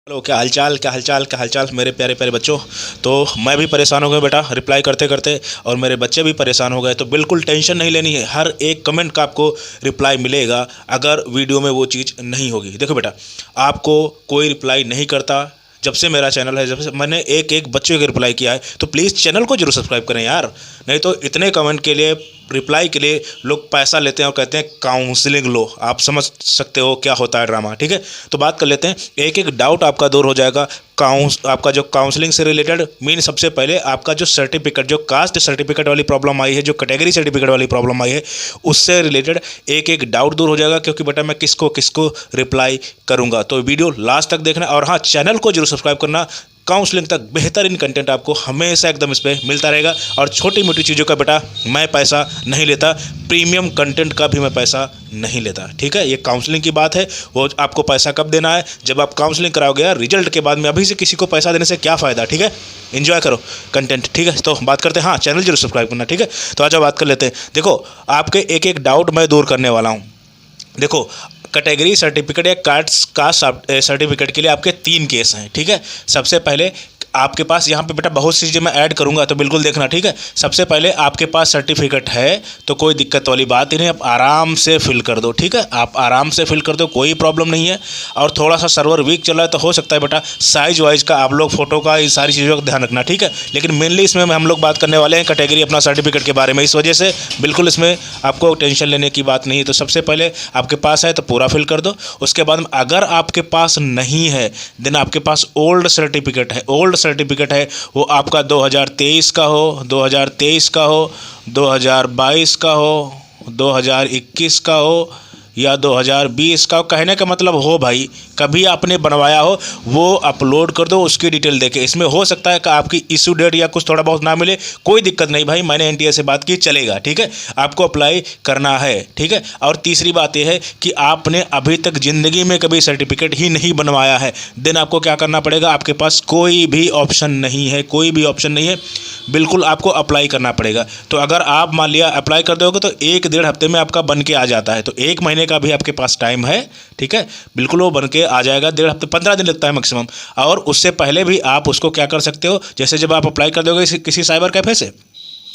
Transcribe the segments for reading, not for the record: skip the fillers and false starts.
Hello, क्या हालचाल मेरे प्यारे प्यारे बच्चों। तो मैं भी परेशान हो गया बेटा रिप्लाई करते करते, और मेरे बच्चे भी परेशान हो गए। तो बिल्कुल टेंशन नहीं लेनी है, हर एक कमेंट का आपको रिप्लाई मिलेगा अगर वीडियो में वो चीज़ नहीं होगी। देखो बेटा, आपको कोई रिप्लाई नहीं करता जब से मेरा चैनल है, जब से मैंने एक एक बच्चे को रिप्लाई किया है, तो प्लीज़ चैनल को जरूर सब्सक्राइब करें यार। नहीं तो इतने कमेंट के लिए, रिप्लाई के लिए लोग पैसा लेते हैं और कहते हैं काउंसलिंग लो। आप समझ सकते हो क्या होता है ड्रामा, ठीक है। तो बात कर लेते हैं, एक एक डाउट आपका दूर हो जाएगा। आपका जो काउंसलिंग से रिलेटेड मीन, सबसे पहले आपका जो सर्टिफिकेट, जो कास्ट सर्टिफिकेट वाली प्रॉब्लम आई है, जो कैटेगरी सर्टिफिकेट वाली प्रॉब्लम आई है, उससे रिलेटेड एक एक डाउट दूर हो जाएगा। क्योंकि बेटा मैं किसको किसको रिप्लाई करूंगा, तो वीडियो लास्ट तक देखना। और हाँ, चैनल को जरूर सब्सक्राइब करना। काउंसलिंग तक बेहतरीन कंटेंट आपको हमेशा एकदम इस पर मिलता रहेगा। और छोटी मोटी चीज़ों का बेटा मैं पैसा नहीं लेता, प्रीमियम कंटेंट का भी मैं पैसा नहीं लेता, ठीक है। ये काउंसलिंग की बात है, वो आपको पैसा कब देना है, जब आप काउंसलिंग कराओगे यार, रिजल्ट के बाद में। अभी से किसी को पैसा देने से क्या फ़ायदा, ठीक है। एंजॉय करो कंटेंट, ठीक है। तो बात करते हैं, हाँ चैनल जरूर सब्सक्राइब करना, ठीक है। तो आज बात कर लेते हैं। देखो, आपके एक एक डाउट मैं दूर करने वाला हूँ। देखो, कैटेगरी सर्टिफिकेट या कास्ट सर्टिफिकेट के लिए आपके 3 केस हैं, ठीक है। सबसे पहले आपके पास यहाँ पे बेटा बहुत सी चीज़ें मैं ऐड करूँगा, तो बिल्कुल देखना, ठीक है। सबसे पहले आपके पास सर्टिफिकेट है तो कोई दिक्कत वाली बात ही नहीं, आप आराम से फिल कर दो, ठीक है। आप आराम से फिल कर दो, कोई प्रॉब्लम नहीं है। और थोड़ा सा सर्वर वीक चल रहा है तो हो सकता है बेटा साइज वाइज का आप लोग फोटो का, ये सारी चीज़ों का ध्यान रखना, ठीक है। लेकिन मेनली इसमें हम लोग बात करने वाले हैं कैटेगरी अपना सर्टिफिकेट के बारे में, इस वजह से बिल्कुल इसमें आपको टेंशन लेने की बात नहीं है। तो सबसे पहले आपके पास है तो पूरा फिल कर दो। उसके बाद अगर आपके पास नहीं है, देन आपके पास ओल्ड सर्टिफिकेट है। ओल्ड सर्टिफिकेट है वो आपका 2023 का हो, 2023 का हो, 2022 का हो, 2021 का हो या 2020 का। कहने का मतलब हो भाई, कभी आपने बनवाया हो वो अपलोड कर दो, उसकी डिटेल देके। इसमें हो सकता है कि आपकी इशू डेट या कुछ थोड़ा बहुत ना मिले, कोई दिक्कत नहीं भाई, मैंने एनटीए से बात की, चलेगा, ठीक है। आपको अप्लाई करना है, ठीक है। और तीसरी बात यह है कि आपने अभी तक ज़िंदगी में कभी सर्टिफिकेट ही नहीं बनवाया है, देन आपको क्या करना पड़ेगा, आपके पास कोई भी ऑप्शन नहीं है, कोई भी ऑप्शन नहीं है, बिल्कुल आपको अप्लाई करना पड़ेगा। तो अगर आप मान लिया अप्लाई कर दोगे तो 1-1.5 हफ्ते में आपका बन के आ जाता है। तो 1 महीने का भी आपके पास टाइम है, ठीक है। बिल्कुल वो बन के आ जाएगा, 1.5 हफ्ते 15 दिन लगता है मैक्सिमम। और उससे पहले भी आप उसको क्या कर सकते हो, जैसे जब आप अप्लाई कर दोगे किसी साइबर कैफ़े से,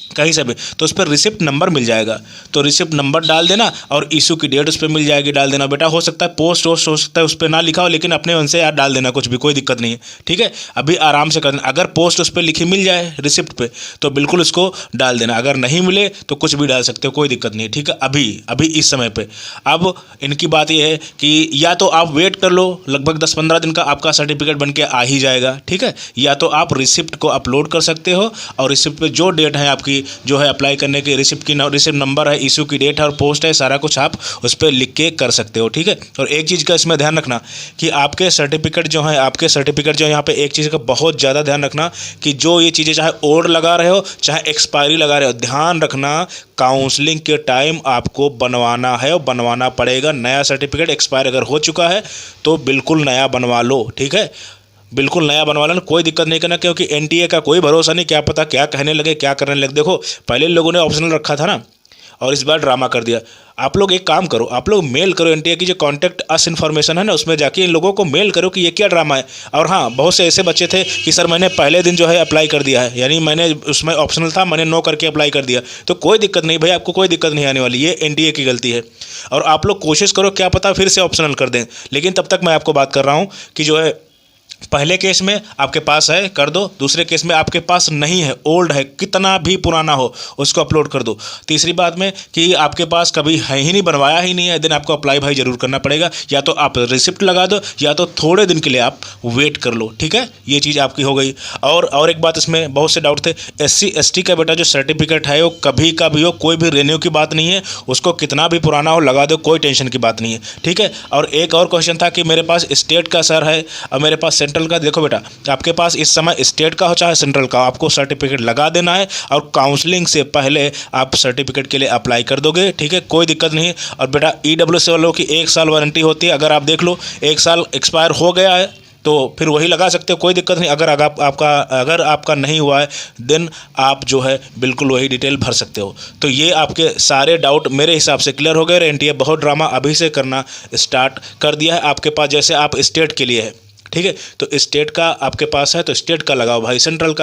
कहीं से भी, तो उस पर रिसिप्ट नंबर मिल जाएगा। तो रिसिप्ट नंबर डाल देना और इशू की डेट उस पर मिल जाएगी, डाल देना बेटा। हो सकता है पोस्ट हो सकता है उस पर ना लिखा हो, लेकिन अपने मन से यार डाल देना, कुछ भी, कोई दिक्कत नहीं है, ठीक है। अभी आराम से कर देना। अगर पोस्ट उस पर लिखी मिल जाए रिसिप्ट पे, तो बिल्कुल उसको डाल देना। अगर नहीं मिले तो कुछ भी डाल सकते हो, कोई दिक्कत नहीं है, ठीक है। अभी अभी इस समय पे अब इनकी बात यह है कि या तो आप वेट कर लो, लगभग 10-15 दिन का आपका सर्टिफिकेट बन के आ ही जाएगा, ठीक है। या तो आप रिसिप्ट को अपलोड कर सकते हो, और रिसिप्ट पे जो डेट है आपकी, जो है अप्लाई करने की, रिसिप्ट नंबर है, इशू की डेट है और पोस्ट है, सारा कुछ आप उस पर लिख के कर सकते हो, ठीक है। और एक चीज़ का इसमें ध्यान रखना कि आपके सर्टिफिकेट जो है यहाँ पे एक चीज़ का बहुत ज़्यादा ध्यान रखना कि जो ये चीज़ें चाहे ओल्ड लगा रहे हो चाहे एक्सपायरी लगा रहे हो, ध्यान रखना काउंसलिंग के टाइम आपको बनवाना है और बनवाना पड़ेगा। नया सर्टिफिकेट एक्सपायर अगर हो चुका है तो बिल्कुल नया बनवा लो, ठीक है। बिल्कुल नया बनवा लेना, कोई दिक्कत नहीं करना, क्योंकि एनटीए का कोई भरोसा नहीं, क्या पता क्या कहने लगे क्या करने लगे। देखो, पहले लोगों ने ऑप्शनल रखा था ना, और इस बार ड्रामा कर दिया। आप लोग एक काम करो, आप लोग मेल करो एनटीए की जो कॉन्टैक्ट अस इन्फॉर्मेशन है ना, उसमें जाके इन लोगों को मेल करो कि ये क्या ड्रामा है। और हाँ, बहुत से ऐसे बच्चे थे कि सर मैंने पहले दिन जो है अप्लाई कर दिया है, यानी मैंने उसमें ऑप्शनल था, मैंने नो करके अप्लाई कर दिया। तो कोई दिक्कत नहीं भाई, आपको कोई दिक्कत नहीं आने वाली, ये एनटीए की गलती है। और आप लोग कोशिश करो, क्या पता फिर से ऑप्शनल कर दें। लेकिन तब तक मैं आपको बात कर रहा हूँ कि जो है, पहले केस में आपके पास है कर दो, दूसरे केस में आपके पास नहीं है, ओल्ड है, कितना भी पुराना हो उसको अपलोड कर दो। तीसरी बात में कि आपके पास कभी है ही नहीं, बनवाया ही नहीं है, दिन आपको अप्लाई भाई जरूर करना पड़ेगा। या तो आप रिसिप्ट लगा दो या तो थोड़े दिन के लिए आप वेट कर लो, ठीक है। ये चीज़ आपकी हो गई। और एक बात, इसमें बहुत से डाउट थे, SC/ST का बेटा जो सर्टिफिकेट है वो कभी का भी हो, कोई भी रेन्यू की बात नहीं है, उसको कितना भी पुराना हो लगा दो, कोई टेंशन की बात नहीं है, ठीक है। और एक और क्वेश्चन था कि मेरे पास स्टेट का सर है और मेरे पास सेंट्रल का। देखो बेटा, आपके पास इस समय स्टेट का हो चाहे सेंट्रल का, आपको सर्टिफिकेट लगा देना है और काउंसलिंग से पहले आप सर्टिफिकेट के लिए अप्लाई कर दोगे, ठीक है, कोई दिक्कत नहीं है। और बेटा ईडब्ल्यूएस वालों की 1 साल वारंटी होती है, अगर आप देख लो 1 साल एक्सपायर हो गया है तो फिर वही लगा सकते हो, कोई दिक्कत नहीं। अगर आपका नहीं हुआ है देन आप जो है बिल्कुल वही डिटेल भर सकते हो। तो ये आपके सारे डाउट मेरे हिसाब से क्लियर हो गए। एनटीए बहुत ड्रामा अभी से करना स्टार्ट कर दिया है आपके पास, जैसे आप स्टेट के लिए है ठीक है। तो स्टेट का आपके पास है तो स्टेट का लगाओ भाई, सेंट्रल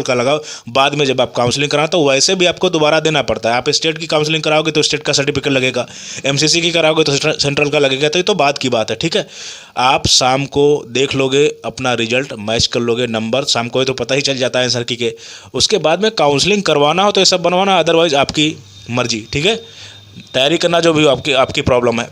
का लगाओ। बाद में जब आप काउंसलिंग कराओ तो वैसे भी आपको दोबारा देना पड़ता है। आप स्टेट की काउंसलिंग कराओगे तो स्टेट का सर्टिफिकेट लगेगा, एमसीसी की कराओगे तो सेंट्रल का लगेगा। तो ये तो बात की बात है, ठीक है। आप शाम को देख लोगे, अपना रिजल्ट मैच कर लोगे, नंबर शाम को ही तो पता ही चल जाता है आंसर की के। उसके बाद में काउंसलिंग करवाना हो तो ये सब बनवाना, अदरवाइज आपकी मर्जी, ठीक है। तैयारी करना जो भी हो, आपकी आपकी प्रॉब्लम है।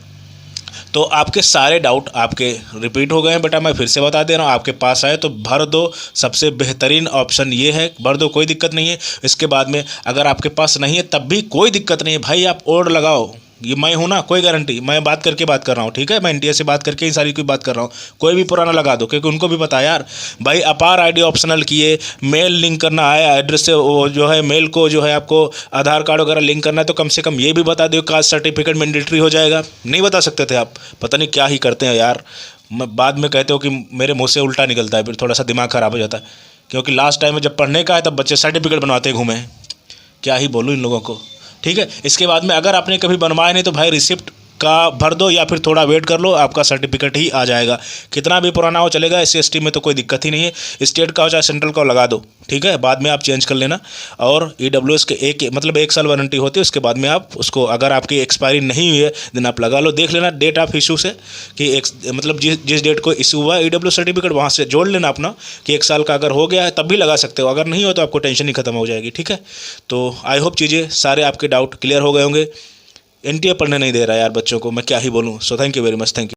तो आपके सारे डाउट आपके रिपीट हो गए हैं बेटा, मैं फिर से बता दे रहा हूँ। आपके पास आए तो भर दो, सबसे बेहतरीन ऑप्शन ये है, भर दो, कोई दिक्कत नहीं है। इसके बाद में अगर आपके पास नहीं है तब भी कोई दिक्कत नहीं है भाई, आप और लगाओ। ये मैं हूँ ना, कोई गारंटी, मैं बात करके बात कर रहा हूँ, ठीक है। मैं इंडिया से बात करके ही सारी कोई बात कर रहा हूँ। कोई भी पुराना लगा दो, क्योंकि उनको भी पता है यार भाई। अपार आईडी ऑप्शनल किए, मेल लिंक करना है एड्रेस से, वो जो है मेल को जो है आपको आधार कार्ड वगैरह लिंक करना है, तो कम से कम ये भी बता दो, कास्ट सर्टिफिकेट मैंडेटरी हो जाएगा। नहीं बता सकते थे आप, पता नहीं क्या ही करते हैं यार। मैं बाद में कहते हो कि मेरे मुँह से उल्टा निकलता है, फिर थोड़ा सा दिमाग ख़राब हो जाता है। क्योंकि लास्ट टाइम में जब पढ़ने का है तब बच्चे सर्टिफिकेट बनवाते घूमे, क्या ही बोलूँ इन लोगों को, ठीक है। इसके बाद में अगर आपने कभी बनवाया नहीं तो भाई रिसिप्ट का भर दो, या फिर थोड़ा वेट कर लो, आपका सर्टिफिकेट ही आ जाएगा। कितना भी पुराना हो चलेगा, SC ST में तो कोई दिक्कत ही नहीं है। स्टेट का हो चाहे सेंट्रल का हो, लगा दो, ठीक है। बाद में आप चेंज कर लेना। और EWS के एक साल वारंटी होती है, उसके बाद में आप उसको, अगर आपकी एक्सपायरी नहीं हुई है देन आप लगा लो। देख लेना डेट ऑफ इशू से कि मतलब जिस डेट को इशू हुआ है EWS सर्टिफिकेट, वहाँ से जोड़ लेना अपना कि 1 साल का अगर हो गया है तब भी लगा सकते हो, अगर नहीं हो तो आपको टेंशन ही खत्म हो जाएगी, ठीक है। तो आई होप चीज़ें सारे आपके डाउट क्लियर हो गए होंगे। NTA पढ़ने नहीं दे रहा यार बच्चों को, मैं क्या ही बोलूँ। So thank you very much, thank you.